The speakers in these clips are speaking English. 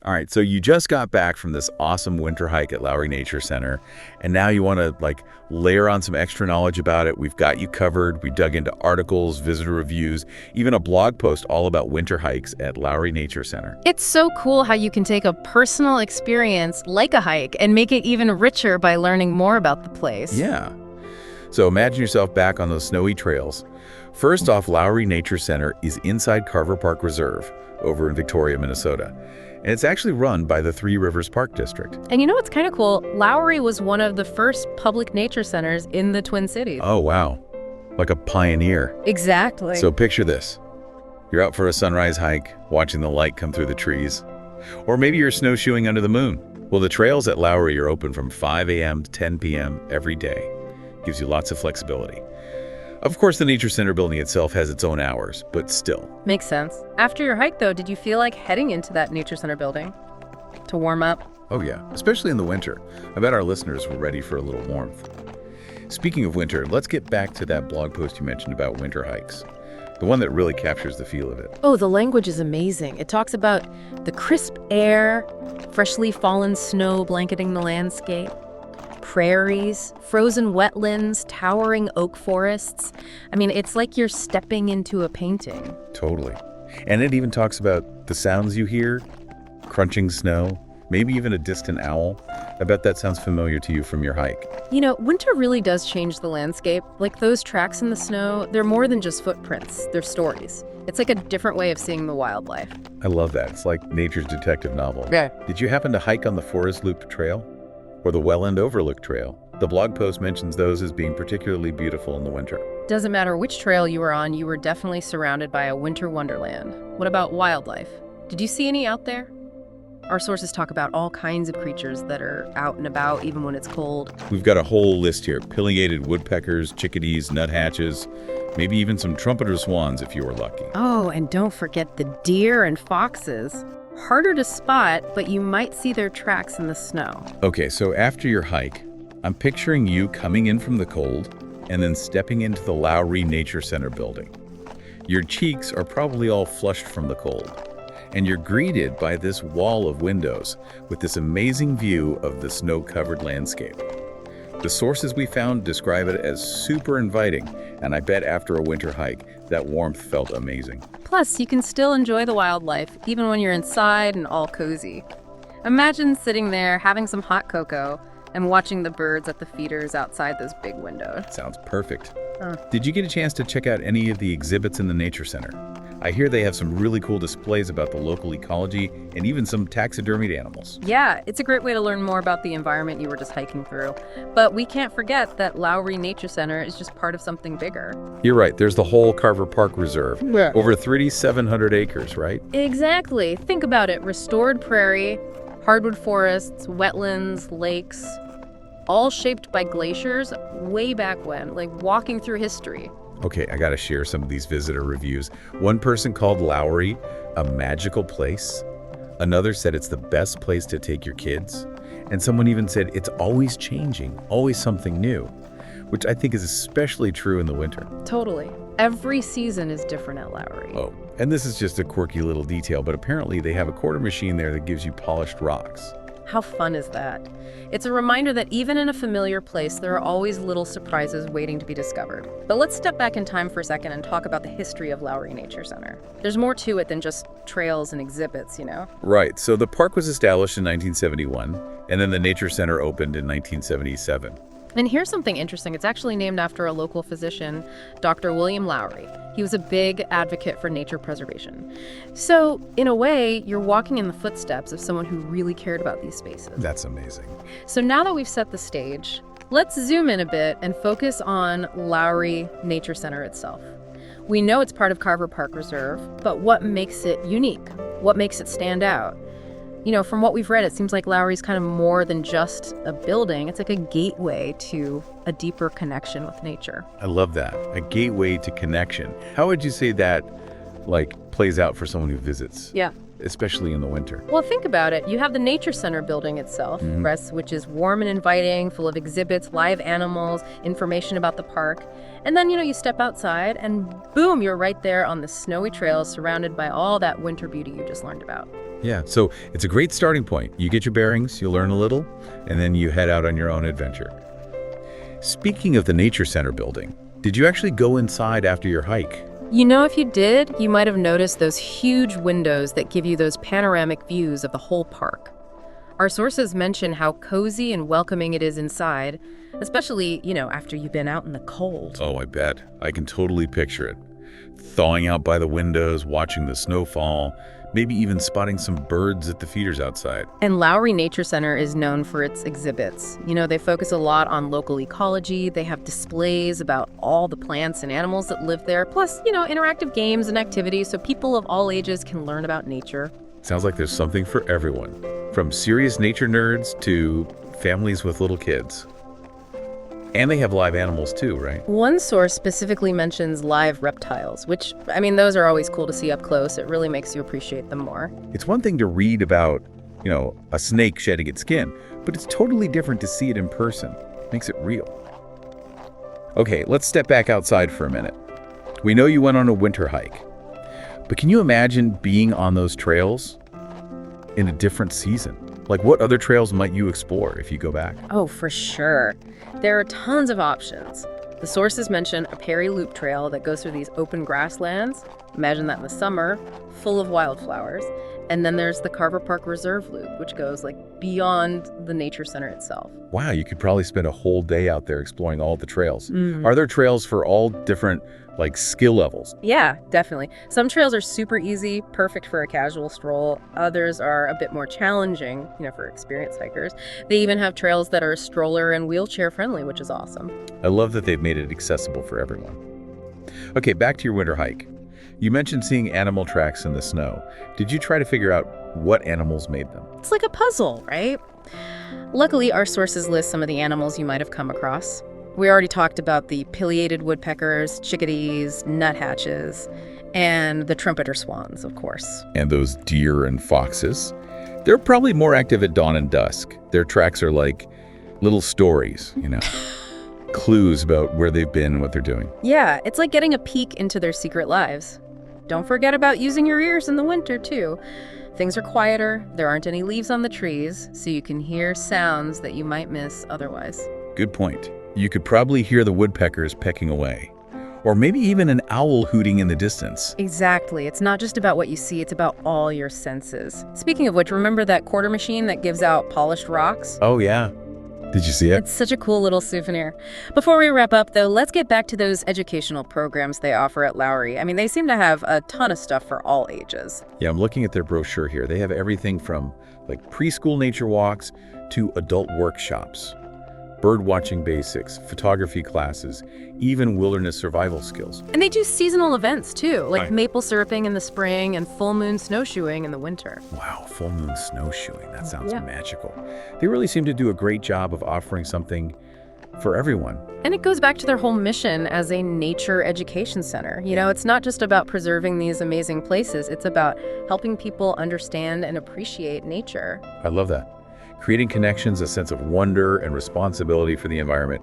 All right, so you just got back from this awesome winter hike at Lowry Nature Center, and now you want to layer on some extra knowledge about it. We've got you covered. We dug into articles, visitor reviews, even a blog post all about winter hikes at Lowry Nature Center. It's so cool how you can take a personal experience like a hike and make it even richer by learning more about the place. Yeah. So imagine yourself back on those snowy trails. First off, Lowry Nature Center is inside Carver Park Reserve over in Victoria, Minnesota. And it's actually run by the Three Rivers Park District. And you know what's kind of cool? Lowry was one of the first public nature centers in the Twin Cities. Oh, wow. Like a pioneer. Exactly. So picture this. You're out for a sunrise hike, watching the light come through the trees. Or maybe you're snowshoeing under the moon. Well, the trails at Lowry are open from 5 a.m. to 10 p.m. every day. Gives you lots of flexibility. Of course, the Nature Center building itself has its own hours, but still. Makes sense. After your hike, though, did you feel like heading into that Nature Center building to warm up? Oh yeah, especially in the winter. I bet our listeners were ready for a little warmth. Speaking of winter, let's get back to that blog post you mentioned about winter hikes. The one that really captures the feel of it. Oh, the language is amazing. It talks about the crisp air, freshly fallen snow blanketing the landscape, prairies, frozen wetlands, towering oak forests. I mean, it's like you're stepping into a painting. Totally. And it even talks about the sounds you hear, crunching snow, maybe even a distant owl. I bet that sounds familiar to you from your hike. You know, winter really does change the landscape. Like those tracks in the snow, they're more than just footprints, they're stories. It's like a different way of seeing the wildlife. I love that. It's like nature's detective novel. Yeah. Did you happen to hike on the Forest Loop Trail? Or the Welland Overlook Trail? The blog post mentions those as being particularly beautiful in the winter. Doesn't matter which trail you were on, you were definitely surrounded by a winter wonderland. What about wildlife? Did you see any out there? Our sources talk about all kinds of creatures that are out and about even when it's cold. We've got a whole list here. Pileated woodpeckers, chickadees, nuthatches, maybe even some trumpeter swans if you were lucky. Oh, and don't forget the deer and foxes. Harder to spot, but you might see their tracks in the snow. Okay, so after your hike, I'm picturing you coming in from the cold and then stepping into the Lowry Nature Center building. Your cheeks are probably all flushed from the cold, and you're greeted by this wall of windows with this amazing view of the snow-covered landscape. The sources we found describe it as super inviting, and I bet after a winter hike, that warmth felt amazing. Plus, you can still enjoy the wildlife, even when you're inside and all cozy. Imagine sitting there, having some hot cocoa, and watching the birds at the feeders outside those big windows. Sounds perfect. Did you get a chance to check out any of the exhibits in the Nature Center? I hear they have some really cool displays about the local ecology and even some taxidermied animals. Yeah, it's a great way to learn more about the environment you were just hiking through. But we can't forget that Lowry Nature Center is just part of something bigger. You're right, there's the whole Carver Park Reserve. Yeah. Over 3,700 acres, right? Exactly. Think about it. Restored prairie, hardwood forests, wetlands, lakes, all shaped by glaciers way back when, like walking through history. Okay, I gotta share some of these visitor reviews. One person called Lowry a magical place. Another said it's the best place to take your kids. And someone even said it's always changing, always something new, which I think is especially true in the winter. Totally. Every season is different at Lowry. Oh, and this is just a quirky little detail, but apparently they have a quarter machine there that gives you polished rocks. How fun is that? It's a reminder that even in a familiar place, there are always little surprises waiting to be discovered. But let's step back in time for a second and talk about the history of Lowry Nature Center. There's more to it than just trails and exhibits, you know? Right, so the park was established in 1971, and then the Nature Center opened in 1977. And here's something interesting. It's actually named after a local physician, Dr. William Lowry. He was a big advocate for nature preservation. So, in a way, you're walking in the footsteps of someone who really cared about these spaces. That's amazing. So now that we've set the stage, let's zoom in a bit and focus on Lowry Nature Center itself. We know it's part of Carver Park Reserve, but what makes it unique? What makes it stand out? You know, from what we've read, it seems like Lowry's kind of more than just a building. It's like a gateway to a deeper connection with nature. I love that. A gateway to connection. How would you say that, plays out for someone who visits? Yeah. especially in the winter? Well, think about it. You have the Nature Center building itself, which is warm and inviting, full of exhibits, live animals, information about the park. And then, you step outside and boom, you're right there on the snowy trails surrounded by all that winter beauty you just learned about. Yeah, so it's a great starting point. You get your bearings, you learn a little, and then you head out on your own adventure. Speaking of the Nature Center building, did you actually go inside after your hike? If you did, you might have noticed those huge windows that give you those panoramic views of the whole park. Our sources mention how cozy and welcoming it is inside, especially, after you've been out in the cold. Oh, I bet. I can totally picture it. Thawing out by the windows, watching the snow fall, maybe even spotting some birds at the feeders outside. And Lowry Nature Center is known for its exhibits. They focus a lot on local ecology. They have displays about all the plants and animals that live there, plus, interactive games and activities so people of all ages can learn about nature. Sounds like there's something for everyone, from serious nature nerds to families with little kids. And they have live animals too, right? One source specifically mentions live reptiles, which, those are always cool to see up close. It really makes you appreciate them more. It's one thing to read about, a snake shedding its skin, but it's totally different to see it in person. It makes it real. Okay, let's step back outside for a minute. We know you went on a winter hike, but can you imagine being on those trails in a different season? Like, what other trails might you explore if you go back? Oh, for sure. There are tons of options. The sources mention a Perry Loop trail that goes through these open grasslands. Imagine that in the summer, full of wildflowers. And then there's the Carver Park Reserve Loop, which goes beyond the Nature Center itself. Wow, you could probably spend a whole day out there exploring all the trails. Are there trails for all different skill levels? Yeah, definitely. Some trails are super easy, perfect for a casual stroll. Others are a bit more challenging, for experienced hikers. They even have trails that are stroller and wheelchair friendly, which is awesome. I love that they've made it accessible for everyone. Okay, back to your winter hike. You mentioned seeing animal tracks in the snow. Did you try to figure out what animals made them? It's like a puzzle, right? Luckily, our sources list some of the animals you might have come across. We already talked about the pileated woodpeckers, chickadees, nuthatches, and the trumpeter swans, of course. And those deer and foxes. They're probably more active at dawn and dusk. Their tracks are like little stories, clues about where they've been and what they're doing. Yeah, it's like getting a peek into their secret lives. Don't forget about using your ears in the winter, too. Things are quieter, there aren't any leaves on the trees, so you can hear sounds that you might miss otherwise. Good point. You could probably hear the woodpeckers pecking away, or maybe even an owl hooting in the distance. Exactly. It's not just about what you see, it's about all your senses. Speaking of which, remember that quarter machine that gives out polished rocks? Oh, yeah. Did you see it? It's such a cool little souvenir. Before we wrap up, though, let's get back to those educational programs they offer at Lowry. They seem to have a ton of stuff for all ages. Yeah, I'm looking at their brochure here. They have everything from preschool nature walks to adult workshops, bird watching basics, photography classes, even wilderness survival skills. And they do seasonal events too, like Right. maple syruping in the spring and full moon snowshoeing in the winter. Wow, full moon snowshoeing. That sounds Yeah. magical. They really seem to do a great job of offering something for everyone. And it goes back to their whole mission as a nature education center. It's not just about preserving these amazing places, it's about helping people understand and appreciate nature. I love that. Creating connections, a sense of wonder and responsibility for the environment.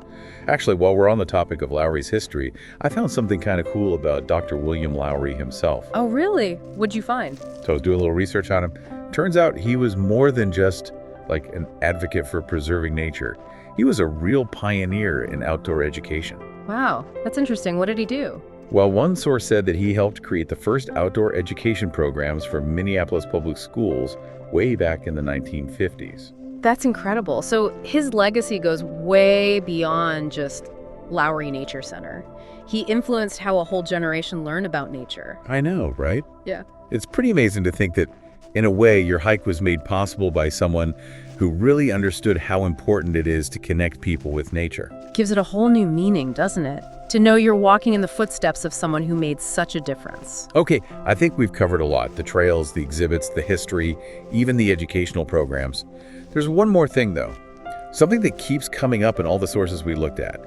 Actually, while we're on the topic of Lowry's history, I found something kind of cool about Dr. William Lowry himself. Oh, really? What'd you find? So I was doing a little research on him. Turns out he was more than just an advocate for preserving nature. He was a real pioneer in outdoor education. Wow, that's interesting. What did he do? Well, one source said that he helped create the first outdoor education programs for Minneapolis public schools way back in the 1950s. That's incredible. So his legacy goes way beyond just Lowry Nature Center. He influenced how a whole generation learned about nature. I know, right? Yeah. It's pretty amazing to think that, in a way, your hike was made possible by someone who really understood how important it is to connect people with nature. Gives it a whole new meaning, doesn't it? To know you're walking in the footsteps of someone who made such a difference. Okay, I think we've covered a lot. The trails, the exhibits, the history, even the educational programs. There's one more thing, though. Something that keeps coming up in all the sources we looked at.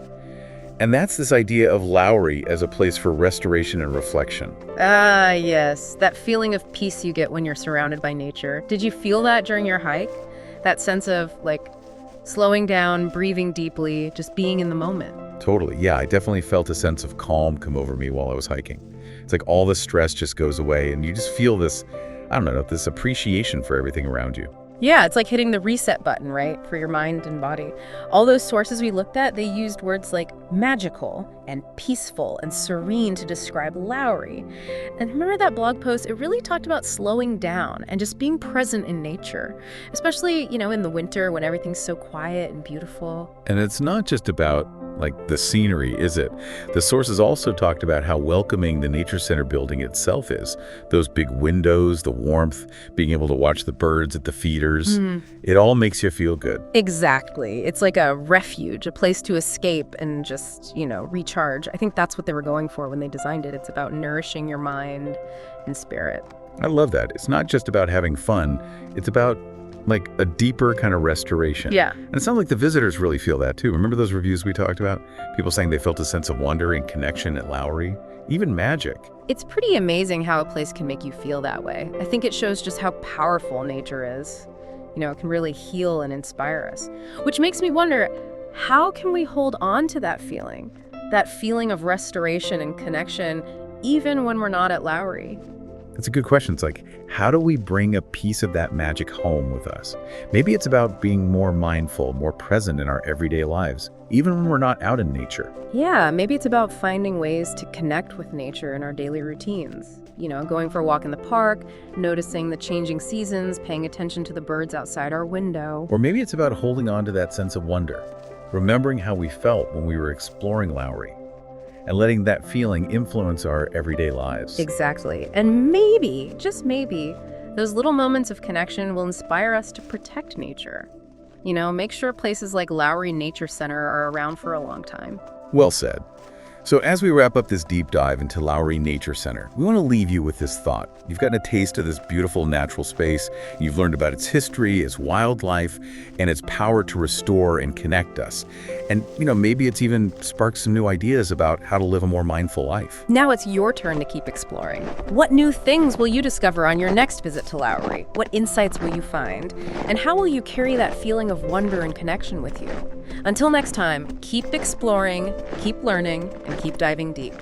And that's this idea of Lowry as a place for restoration and reflection. Ah, yes, that feeling of peace you get when you're surrounded by nature. Did you feel that during your hike? That sense of, like, slowing down, breathing deeply, just being in the moment. Totally. Yeah, I definitely felt a sense of calm come over me while I was hiking. It's like all the stress just goes away and you just feel this, I don't know, this appreciation for everything around you. Yeah, it's like hitting the reset button, right, for your mind and body. All those sources we looked at, they used words like magical and peaceful and serene to describe Lowry. And remember that blog post? It really talked about slowing down and just being present in nature, especially, in the winter when everything's so quiet and beautiful. And it's not just about like the scenery, is it? The sources also talked about how welcoming the Nature Center building itself is. Those big windows, the warmth, being able to watch the birds at the feeders. It all makes you feel good. Exactly. It's like a refuge, a place to escape and just, recharge. I think that's what they were going for when they designed it. It's about nourishing your mind and spirit. I love that. It's not just about having fun. It's about like a deeper kind of restoration. Yeah. And it sounds like the visitors really feel that too. Remember those reviews we talked about? People saying they felt a sense of wonder and connection at Lowry, even magic. It's pretty amazing how a place can make you feel that way. I think it shows just how powerful nature is. It can really heal and inspire us. Which makes me wonder, how can we hold on to that feeling of restoration and connection, even when we're not at Lowry? That's a good question. It's like, how do we bring a piece of that magic home with us? Maybe it's about being more mindful, more present in our everyday lives, even when we're not out in nature. Yeah, maybe it's about finding ways to connect with nature in our daily routines. Going for a walk in the park, noticing the changing seasons, paying attention to the birds outside our window. Or maybe it's about holding on to that sense of wonder, remembering how we felt when we were exploring Lowry, and letting that feeling influence our everyday lives. Exactly. And maybe, just maybe, those little moments of connection will inspire us to protect nature. Make sure places like Lowry Nature Center are around for a long time. Well said. So as we wrap up this deep dive into Lowry Nature Center, we want to leave you with this thought. You've gotten a taste of this beautiful natural space. You've learned about its history, its wildlife, and its power to restore and connect us. And, maybe it's even sparked some new ideas about how to live a more mindful life. Now it's your turn to keep exploring. What new things will you discover on your next visit to Lowry? What insights will you find? And how will you carry that feeling of wonder and connection with you? Until next time, keep exploring, keep learning, and keep diving deep.